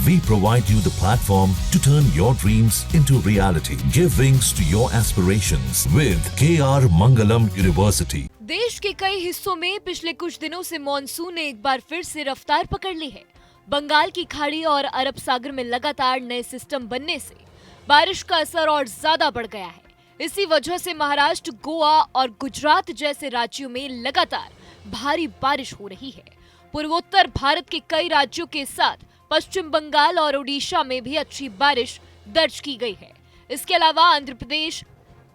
We provide you the platform to turn your dreams into reality. Give wings to your aspirations with KR Mangalam University. देश के कई हिस्सों में पिछले कुछ दिनों से मॉनसून ने एक बार फिर से रफ्तार पकड़ ली है। बंगाल की खाड़ी और अरब सागर में लगातार नए सिस्टम बनने से बारिश का असर और ज्यादा बढ़ गया है। इसी वजह से महाराष्ट्र, गोवा और गुजरात जैसे राज्यों में लगातार भारी बारिश हो रही है। पूर्वोत्तर भारत के कई राज्यों के साथ पश्चिम बंगाल और ओडिशा में भी अच्छी बारिश दर्ज की गई है। इसके अलावा आंध्र प्रदेश,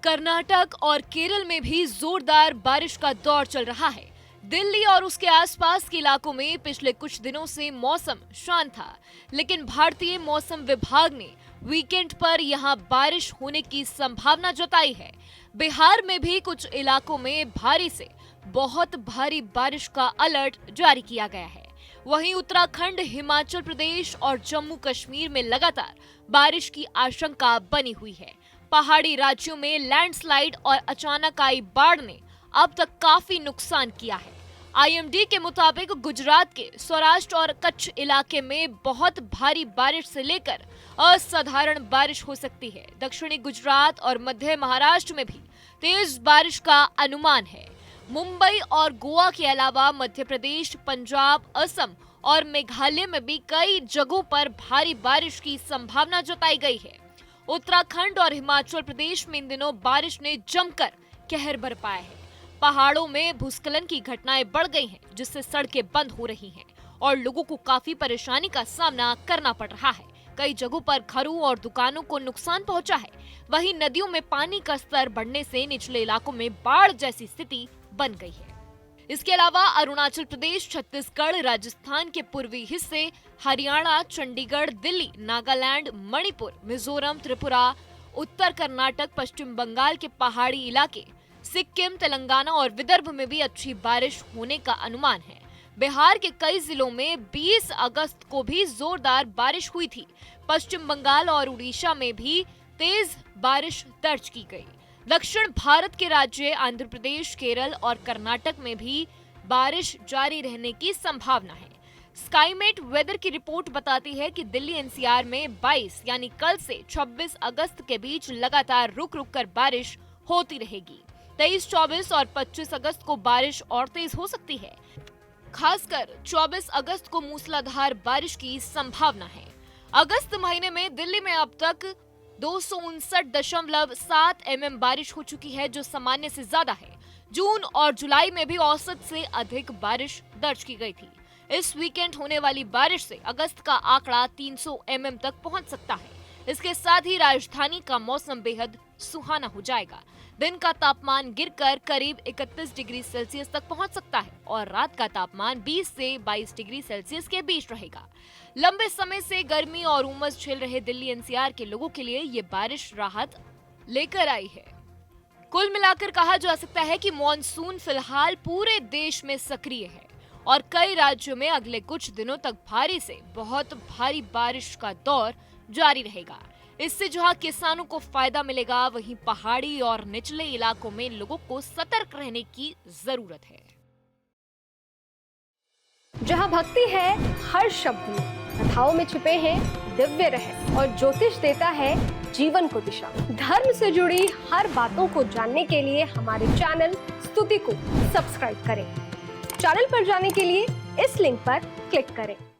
कर्नाटक और केरल में भी जोरदार बारिश का दौर चल रहा है। दिल्ली और उसके आसपास के इलाकों में पिछले कुछ दिनों से मौसम शांत था, लेकिन भारतीय मौसम विभाग ने वीकेंड पर यहां बारिश होने की संभावना जताई है। बिहार में भी कुछ इलाकों में भारी से बहुत भारी बारिश का अलर्ट जारी किया गया है। वहीं उत्तराखंड, हिमाचल प्रदेश और जम्मू कश्मीर में लगातार बारिश की आशंका बनी हुई है। पहाड़ी राज्यों में लैंडस्लाइड और अचानक आई बाढ़ ने अब तक काफी नुकसान किया है। आईएमडी के मुताबिक गुजरात के सौराष्ट्र और कच्छ इलाके में बहुत भारी बारिश से लेकर असाधारण बारिश हो सकती है। दक्षिणी गुजरात और मध्य महाराष्ट्र में भी तेज बारिश का अनुमान है। मुंबई और गोवा के अलावा मध्य प्रदेश, पंजाब, असम और मेघालय में भी कई जगहों पर भारी बारिश की संभावना जताई गई है। उत्तराखंड और हिमाचल प्रदेश में इन दिनों बारिश ने जमकर कहर बरपाया है। पहाड़ों में भूस्खलन की घटनाएं बढ़ गई हैं, जिससे सड़कें बंद हो रही हैं और लोगों को काफी परेशानी का सामना करना पड़ रहा है। कई जगहों पर घरों और दुकानों को नुकसान पहुंचा है। वहीं नदियों में पानी का स्तर बढ़ने से निचले इलाकों में बाढ़ जैसी स्थिति बन गई है। इसके अलावा अरुणाचल प्रदेश, छत्तीसगढ़, राजस्थान के पूर्वी हिस्से, हरियाणा, चंडीगढ़, दिल्ली, नागालैंड, मणिपुर, मिजोरम, त्रिपुरा, उत्तर कर्नाटक, पश्चिम बंगाल के पहाड़ी इलाके, सिक्किम, तेलंगाना और विदर्भ में भी अच्छी बारिश होने का अनुमान है। बिहार के कई जिलों में 20 अगस्त को भी जोरदार बारिश हुई थी। पश्चिम बंगाल और उड़ीसा में भी तेज बारिश दर्ज की गई। दक्षिण भारत के राज्य आंध्र प्रदेश, केरल और कर्नाटक में भी बारिश जारी रहने की संभावना है। स्काईमेट वेदर की रिपोर्ट बताती है कि दिल्ली एनसीआर में 22 यानी कल से 26 अगस्त के बीच लगातार रुक रुक कर बारिश होती रहेगी। 23, 24 और 25 अगस्त को बारिश और तेज हो सकती है। खासकर 24 अगस्त को मूसलाधार बारिश की संभावना है। अगस्त महीने में दिल्ली में अब तक 259.7 mm बारिश हो चुकी है, जो सामान्य से ज्यादा है। जून और जुलाई में भी औसत से अधिक बारिश दर्ज की गई थी। इस वीकेंड होने वाली बारिश से अगस्त का आंकड़ा 300 mm तक पहुंच सकता है। इसके साथ ही राजधानी का मौसम बेहद सुहाना हो जाएगा। दिन का तापमान गिरकर करीब 31 डिग्री सेल्सियस तक पहुंच सकता है और रात का तापमान 20 से 22 डिग्री सेल्सियस के बीच रहेगा। लंबे समय से गर्मी और उमस झेल रहे दिल्ली एनसीआर के लोगों के लिए ये बारिश राहत लेकर आई है। कुल मिलाकर कहा जा सकता है कि मॉनसून फिलहाल पूरे देश में सक्रिय है और कई राज्यों में अगले कुछ दिनों तक भारी से बहुत भारी बारिश का दौर जारी रहेगा। इससे जहां किसानों को फायदा मिलेगा, वहीं पहाड़ी और निचले इलाकों में लोगों को सतर्क रहने की जरूरत है। जहां भक्ति है हर शब्द में, कथाओं में छुपे हैं दिव्य रहस्य और ज्योतिष देता है जीवन को दिशा। धर्म से जुड़ी हर बातों को जानने के लिए हमारे चैनल स्तुति को सब्सक्राइब करें। चैनल पर जाने के लिए इस लिंक पर क्लिक करें।